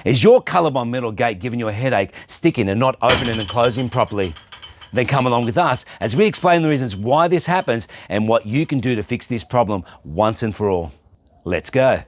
Is your Colorbond metal gate giving you a headache, sticking and not opening and closing properly? Then come along with us as we explain the reasons why this happens and what you can do to fix this problem once and for all. Let's go.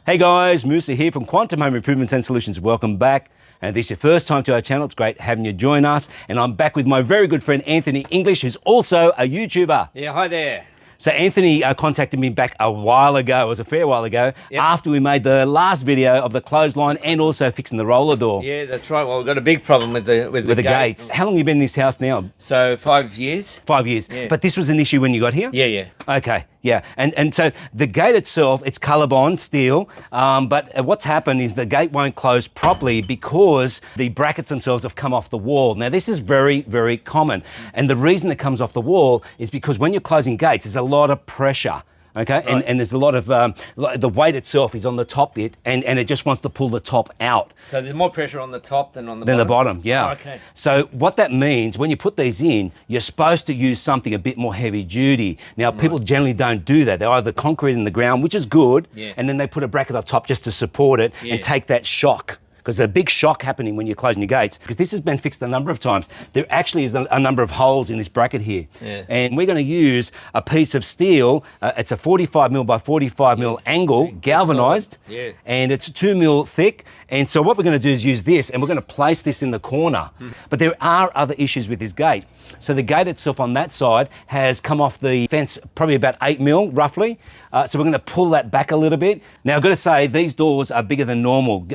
Hey guys, Musa here from Quantum Home Improvements and Solutions. Welcome back. And if this is your first time to our channel, it's great having you join us. And I'm back with my very good friend Anthony English, who's also a YouTuber. Yeah, hi there. So Anthony contacted me back a while ago, it was a fair while ago, after we made the last video of the clothesline and also fixing the roller door. Yeah, that's right. Well, we've got a big problem with the gates. How long have you been in this house now? So 5 years. 5 years. Yeah. But this was an issue when you got here? Yeah. Okay, yeah. And so the gate itself, it's Colorbond steel, but what's happened is the gate won't close properly because the brackets themselves have come off the wall. Now this is very, very common. And the reason it comes off the wall is because when you're closing gates, there's a lot of pressure. Okay, right. and there's a lot of, the weight itself is on the top bit and it just wants to pull the top out. So there's more pressure on the top than on the bottom? Than the bottom, yeah. Oh, okay. So what that means, when you put these in, you're supposed to use something a bit more heavy duty. Now, people generally don't do that. They either concrete in the ground, which is good, and then they put a bracket up top just to support it and take that shock. Because there's a big shock happening when you're closing your gates. Because this has been fixed a number of times. There actually is a number of holes in this bracket here. And we're going to use a piece of steel. It's a 45mm by 45mm angle, galvanized. And it's 2mm thick. And so what we're going to do is use this and we're going to place this in the corner. But there are other issues with this gate. So the gate itself on that side has come off the fence probably about 8mm roughly. So we're going to pull that back a little bit. Now I've got to say these doors are bigger than normal.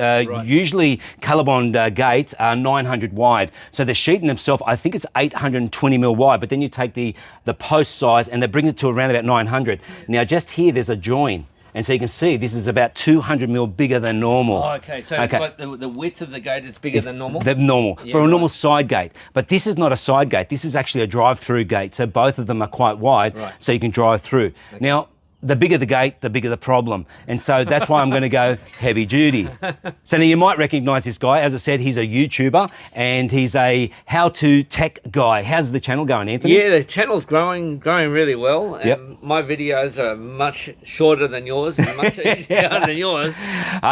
Usually Colorbond gates are 900 wide. So the sheet in themselves, I think it's 820mm wide, but then you take the post size and that brings it to around about 900. Now just here there's a join. And so you can see this is about 200mm bigger than normal. Oh, okay, so but the width of the gate is bigger than normal? Than normal, for a normal side gate. But this is not a side gate, this is actually a drive-through gate. So both of them are quite wide, so you can drive through. Now, the bigger the gate, the bigger the problem. And so that's why I'm going to go heavy duty. So now you might recognize this guy. As I said, he's a YouTuber and he's a how-to tech guy. How's the channel going, Anthony? Yeah, the channel's growing really well. And my videos are much shorter than yours and much easier than yours.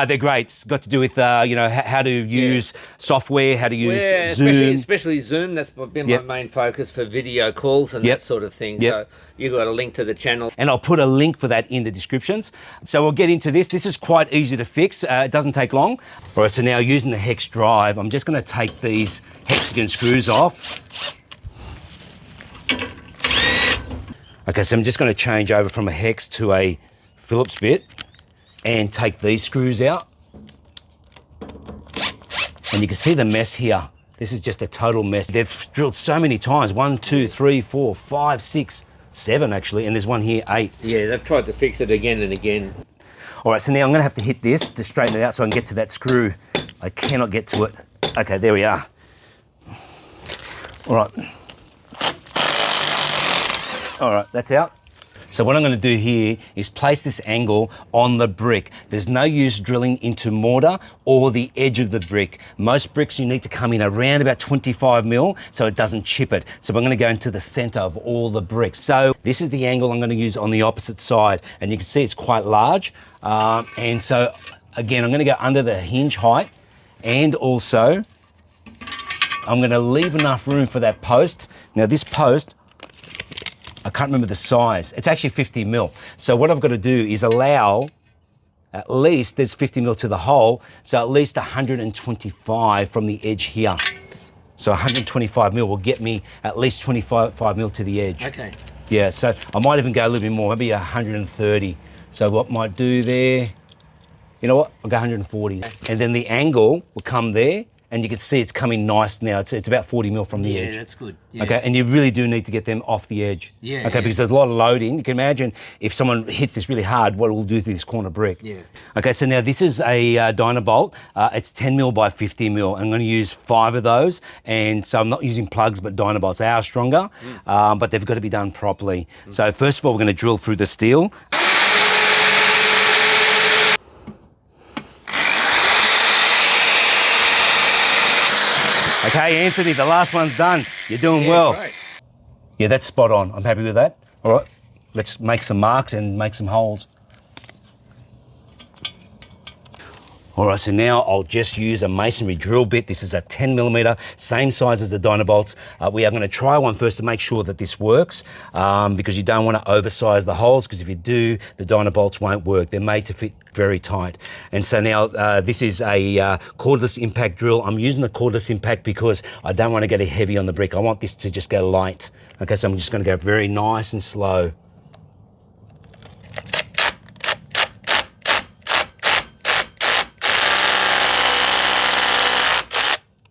They're great. It's got to do with, you know, how to use software, how to use Zoom. Especially Zoom. That's been my main focus for video calls and that sort of thing. So you got a link to the channel. And I'll put a link for that in the descriptions. So we'll get into this. This is quite easy to fix. It doesn't take long. All right, so now using the hex drive, I'm just going to take these hexagon screws off. Okay, so I'm just going to change over from a hex to a Phillips bit and take these screws out. And you can see the mess here. This is just a total mess. They've drilled so many times. 1, 2, 3, 4, 5, 6, 7 actually, and there's one here, 8. Yeah, they've tried to fix it again and again. All right, so now I'm gonna have to hit this to straighten it out so I can get to that screw. I cannot get to it. Okay, there we are. All right, that's out. So what I'm going to do here is place this angle on the brick. There's no use drilling into mortar or the edge of the brick. Most bricks you need to come in around about 25mm so it doesn't chip it. So we're going to go into the center of all the bricks. So this is the angle I'm going to use on the opposite side. And you can see it's quite large. And so again, I'm going to go under the hinge height and also I'm going to leave enough room for that post. Now this post, I can't remember the size. It's actually 50mm. So what I've got to do is allow at least, there's 50mm to the hole, so at least 125 from the edge here. So 125mm will get me at least 25mm to the edge. Okay. Yeah, so I might even go a little bit more, maybe 130. So what I might do there, you know what, I'll go 140. And then the angle will come there, and you can see it's coming nice now. It's about 40mm from the edge. Yeah, that's good. Yeah. Okay, and you really do need to get them off the edge. Yeah. Okay, because there's a lot of loading. You can imagine if someone hits this really hard, what it will do to this corner brick. Yeah. Okay, so now this is a Dynabolt. It's 10mm by 50mm. I'm going to use 5 of those, and so I'm not using plugs, but Dynabolts. They are stronger, but they've got to be done properly. So first of all, we're going to drill through the steel. Okay, Anthony, the last one's done. You're doing well. Great. Yeah, that's spot on. I'm happy with that. All right, let's make some marks and make some holes. All right, so now I'll just use a masonry drill bit. This is a 10mm, same size as the Dynabolts. We are gonna try one first to make sure that this works, because you don't wanna oversize the holes, because if you do, the Dynabolts won't work. They're made to fit very tight. And so now this is a cordless impact drill. I'm using the cordless impact because I don't wanna get it heavy on the brick. I want this to just go light. Okay, so I'm just gonna go very nice and slow.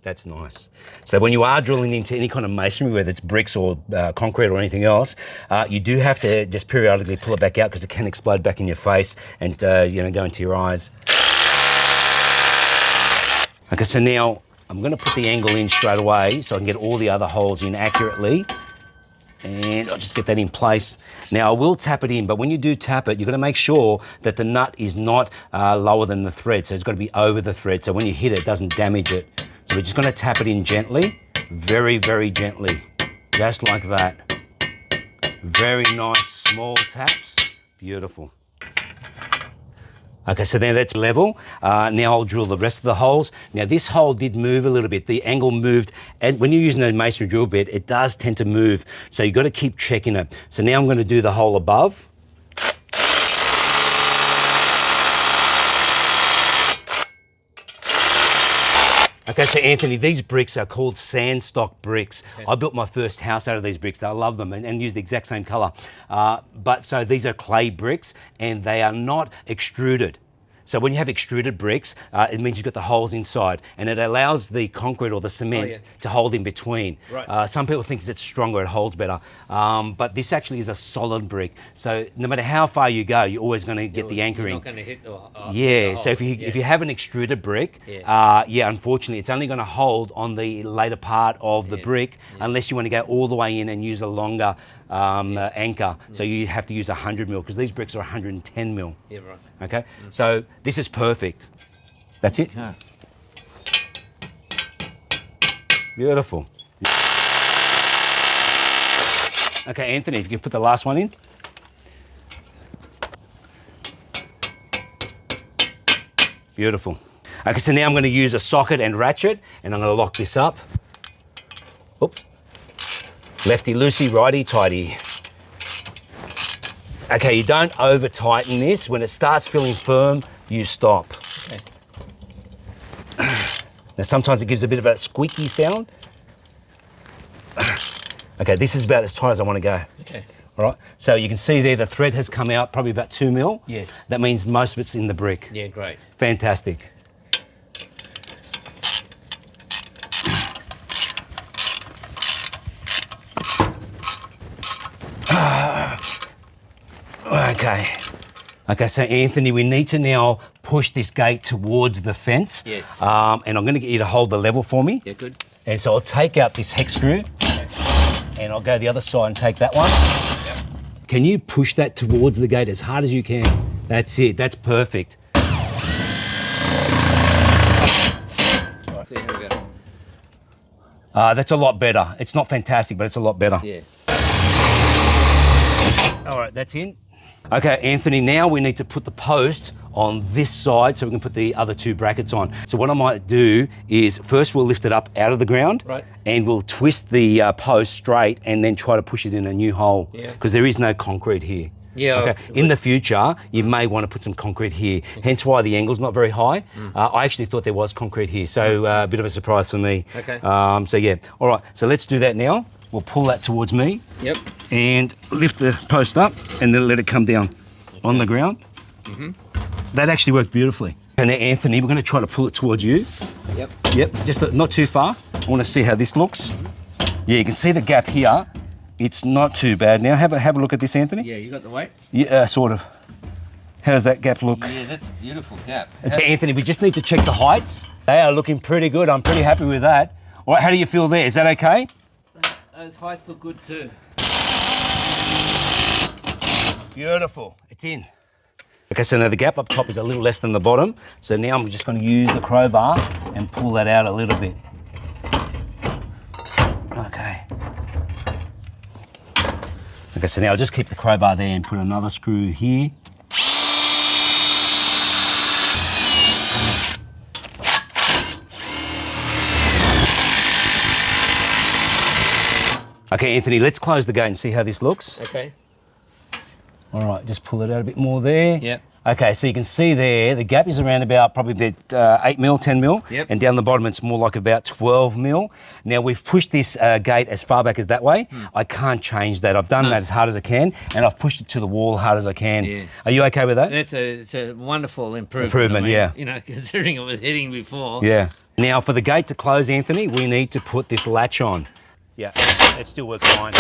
That's nice. So when you are drilling into any kind of masonry, whether it's bricks or concrete or anything else, you do have to just periodically pull it back out because it can explode back in your face and you know, go into your eyes. Okay, so now I'm going to put the angle in straight away so I can get all the other holes in accurately. And I'll just get that in place. Now I will tap it in, but when you do tap it, you're gonna make sure that the nut is not lower than the thread. So it's gotta be over the thread. So when you hit it, it doesn't damage it. So we're just gonna tap it in gently, very, very gently, just like that. Very nice, small taps, beautiful. Okay, so then that's level. Now I'll drill the rest of the holes. Now this hole did move a little bit. The angle moved, and when you're using the masonry drill bit, it does tend to move. So you've got to keep checking it. So now I'm going to do the hole above. Okay, so Anthony, these bricks are called sandstock bricks. Okay. I built my first house out of these bricks. I love them and use the exact same color. But so these are clay bricks and they are not extruded. So when you have extruded bricks, it means you've got the holes inside and it allows the concrete or the cement to hold in between. Right. Some people think it's stronger, it holds better. But this actually is a solid brick. So no matter how far you go, you're always going to get the anchoring. You're not going to hit the the so if you have an extruded brick, unfortunately, it's only going to hold on the later part of the brick unless you want to go all the way in and use a longer anchor. So you have to use 100 mil because these bricks are 110 mil. Yeah, right. Okay, so this is perfect. That's it. Yeah. Beautiful. Okay, Anthony, if you can put the last one in. Beautiful. Okay, so now I'm going to use a socket and ratchet, and I'm going to lock this up. Oops. Lefty loosey, righty tighty. Okay, you don't over tighten this. When it starts feeling firm, you stop. Okay. Now sometimes it gives a bit of a squeaky sound. Okay, this is about as tight as I want to go. Okay. All right, so you can see there the thread has come out probably about 2 mil. Yes. That means most of it's in the brick. Yeah, great. Fantastic. Okay, so Anthony, we need to now push this gate towards the fence. Yes. And I'm going to get you to hold the level for me. Yeah, good. And so I'll take out this hex screw, and I'll go the other side and take that one. Yep. Can you push that towards the gate as hard as you can? That's it, that's perfect. Right. See how we go. That's a lot better. It's not fantastic, but it's a lot better. Yeah. All right, that's in. Okay, Anthony, now we need to put the post on this side so we can put the other 2 brackets on. So what I might do is first we'll lift it up out of the ground, right, and we'll twist the post straight and then try to push it in a new hole because there is no concrete here. Yeah. Okay. In the future, you may want to put some concrete here, hence why the angle's not very high. I actually thought there was concrete here, so a bit of a surprise for me. Okay. So yeah, all right, so let's do that now. We'll pull that towards me. Yep. And lift the post up and then let it come down on the ground. That actually worked beautifully. And now, Anthony, we're going to try to pull it towards you. Yep. Yep, just not too far. I want to see how this looks. Yeah, you can see the gap here. It's not too bad now. Have a look at this, Anthony. Yeah, you got the weight? Yeah, sort of. How does that gap look? Yeah, that's a beautiful gap. Anthony, we just need to check the heights. They are looking pretty good. I'm pretty happy with that. All right, how do you feel there? Is that okay? Those heights look good too. Beautiful, it's in. Okay, so now the gap up top is a little less than the bottom. So now I'm just going to use the crowbar and pull that out a little bit. Okay, so now I'll just keep the crowbar there and put another screw here. Okay, Anthony, let's close the gate and see how this looks. Okay. All right, just pull it out a bit more there. Yep. Okay, so you can see there, the gap is around about probably about 8 mil, 10 mil. Yep. And down the bottom, it's more like about 12 mil. Now, we've pushed this gate as far back as that way. I can't change that. I've done that as hard as I can, and I've pushed it to the wall hard as I can. Yeah. Are you okay with that? It's a wonderful improvement. I mean, yeah. You know, considering it was hitting before. Yeah. Now, for the gate to close, Anthony, we need to put this latch on. Yeah, it still works fine.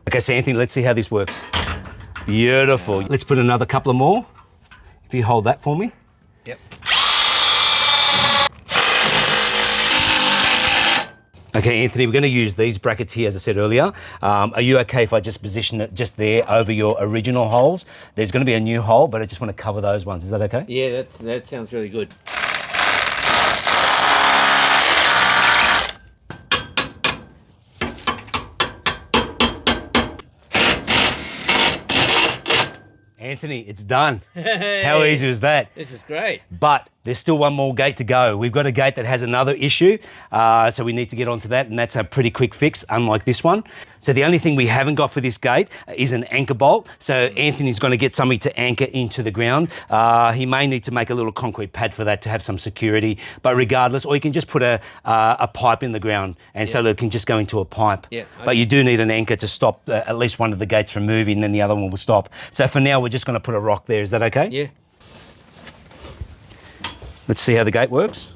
Okay, so Anthony, let's see how this works. Beautiful. Let's put another couple of more. If you hold that for me. Yep. Okay, Anthony, we're going to use these brackets here, as I said earlier. Are you okay if I just position it just there over your original holes? There's going to be a new hole, but I just want to cover those ones. Is that okay? Yeah, that sounds really good. Anthony, it's done. Hey. How easy was that? This is great. But there's still one more gate to go. We've got a gate that has another issue, so we need to get onto that, and that's a pretty quick fix, unlike this one. So the only thing we haven't got for this gate is an anchor bolt. So Anthony's going to get something to anchor into the ground. He may need to make a little concrete pad for that to have some security, but regardless, or you can just put a pipe in the ground, and so it can just go into a pipe. Yeah, okay. But you do need an anchor to stop at least one of the gates from moving, and then the other one will stop. So for now, we're just going to put a rock there. Is that okay? Yeah. Let's see how the gate works.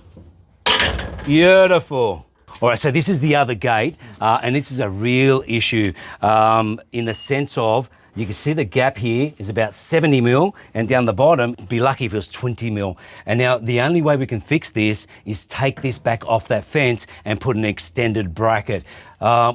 Beautiful. All right, so this is the other gate, and this is a real issue in the sense of, you can see the gap here is about 70 mil, and down the bottom, be lucky if it was 20 mil. And now the only way we can fix this is take this back off that fence and put an extended bracket,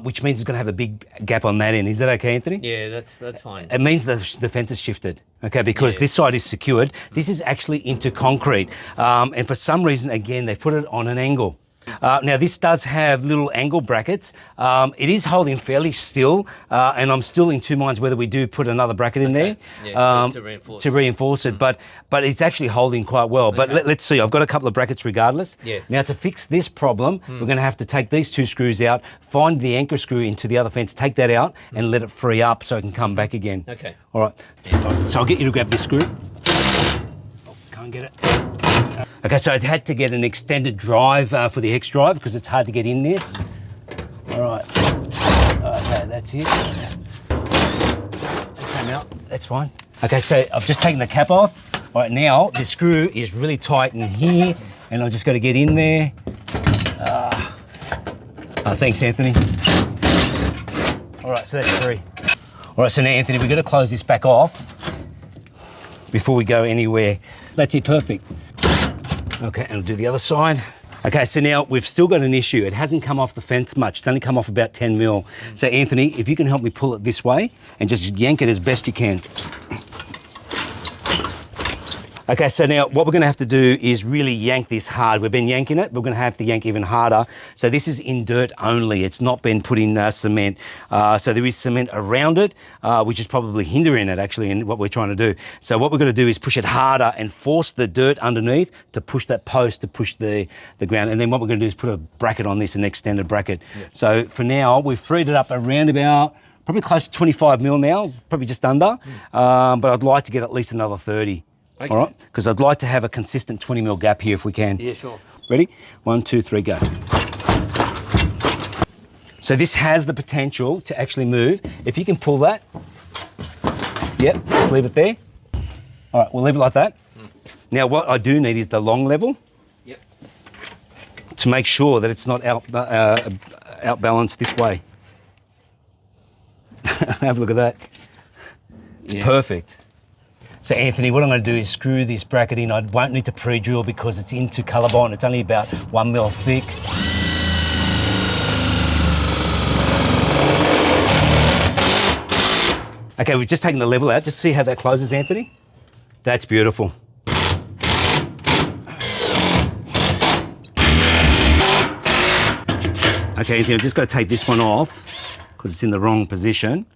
which means it's going to have a big gap on that end. Is that okay, Anthony? Yeah, that's fine. It means the fence is shifted, okay, because this side is secured. This is actually into concrete, and for some reason, again, they've put it on an angle. Now, this does have little angle brackets. It is holding fairly still, and I'm still in two minds whether we do put another bracket in there to reinforce. it, but it's actually holding quite well. But let's see, I've got a couple of brackets regardless. Yeah. Now, to fix this problem, we're going to have to take these two screws out, find the anchor screw into the other fence, take that out, and let it free up so it can come back again. Okay. All right. So I'll get you to grab this screw. Oh, can't get it. Okay, so I had to get an extended drive for the X drive because it's hard to get in this. All right. Okay, that's it. Okay, now that's fine. Okay, so I've just taken the cap off. All right, now the screw is really tight in here, and I've just got to get in there. Thanks, Anthony. All right, so that's three. All right, so now, Anthony, we've got to close this back off before we go anywhere. That's it, perfect. Okay, and I'll do the other side. Okay, so now we've still got an issue. It hasn't come off the fence much. It's only come off about 10 mil. So Anthony, if you can help me pull it this way and just yank it as best you can. Okay, so now what we're going to have to do is really yank this hard. We've been yanking it, but we're going to have to yank even harder. So this is in dirt only. It's not been put in cement. So there is cement around it, which is probably hindering it actually in what we're trying to do. So what we're going to do is push it harder and force the dirt underneath to push that post, to push the ground. And then what we're going to do is put a bracket on this, an extended bracket. Yeah. So for now, we've freed it up around about probably close to 25 mil now, probably just under. But I'd like to get at least another 30. Okay. All right, because I'd like to have a consistent 20 mil gap here if we can. Yeah, sure. Ready? 1, 2, 3, go. So this has the potential to actually move. If you can pull that, yep, just leave it there. All right, we'll leave it like that. Now what I do need is the long level. Yep. To make sure that it's not outbalanced this way. Have a look at that. It's perfect. So Anthony, what I'm going to do is screw this bracket in. I won't need to pre-drill because it's into Colorbond. It's only about 1 mil thick. Okay, we've just taken the level out. Just see how that closes, Anthony. That's beautiful. Okay, Anthony, I've just got to take this one off because it's in the wrong position.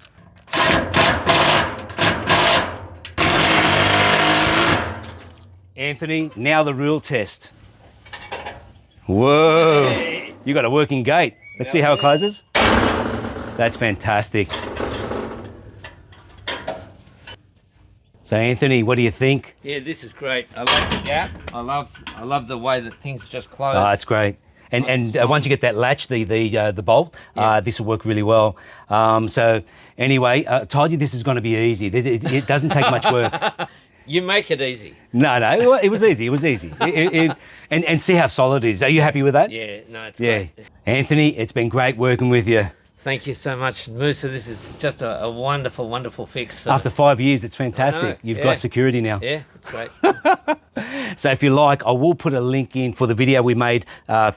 Anthony, now the real test. Whoa, you got a working gate. Let's see how it closes. That's fantastic. So Anthony, what do you think? Yeah, this is great. I like the gap. I love the way that things just close. Oh, it's great. And once you get that latch, the bolt, this will work really well. So anyway, I told you this is going to be easy. It doesn't take much work. You make it easy. No, it was easy. It was easy. And see how solid it is. Are you happy with that? Yeah, no, it's great. Anthony, it's been great working with you. Thank you so much, Musa. This is just a wonderful, wonderful fix. After 5 years, it's fantastic. You've got security now. Yeah, it's great. So if you like, I will put a link in for the video we made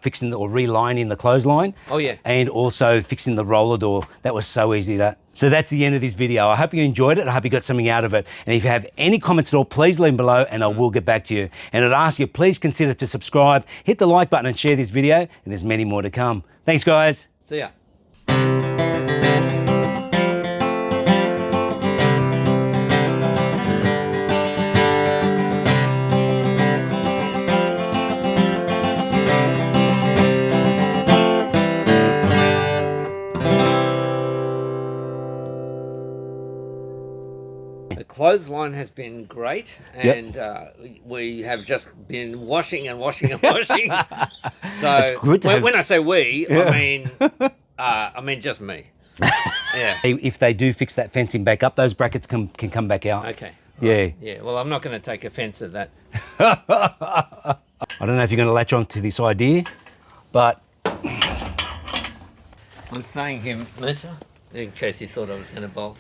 fixing or relining the clothesline. Oh, yeah. And also fixing the roller door. That was so easy, that. So that's the end of this video. I hope you enjoyed it. I hope you got something out of it. And if you have any comments at all, please leave them below and I will get back to you. And I'd ask you, please consider to subscribe, hit the like button and share this video. And there's many more to come. Thanks, guys. See ya. The clothesline has been great, and we have just been washing and washing and washing. So It's good to have... when I say we, I mean just me. Yeah. If they do fix that fencing back up, those brackets can come back out. Okay. Yeah. Right. Yeah. Well, I'm not going to take offence at that. I don't know if you're going to latch on to this idea, but I'm staying here, Musa, in case you thought I was going to bolt.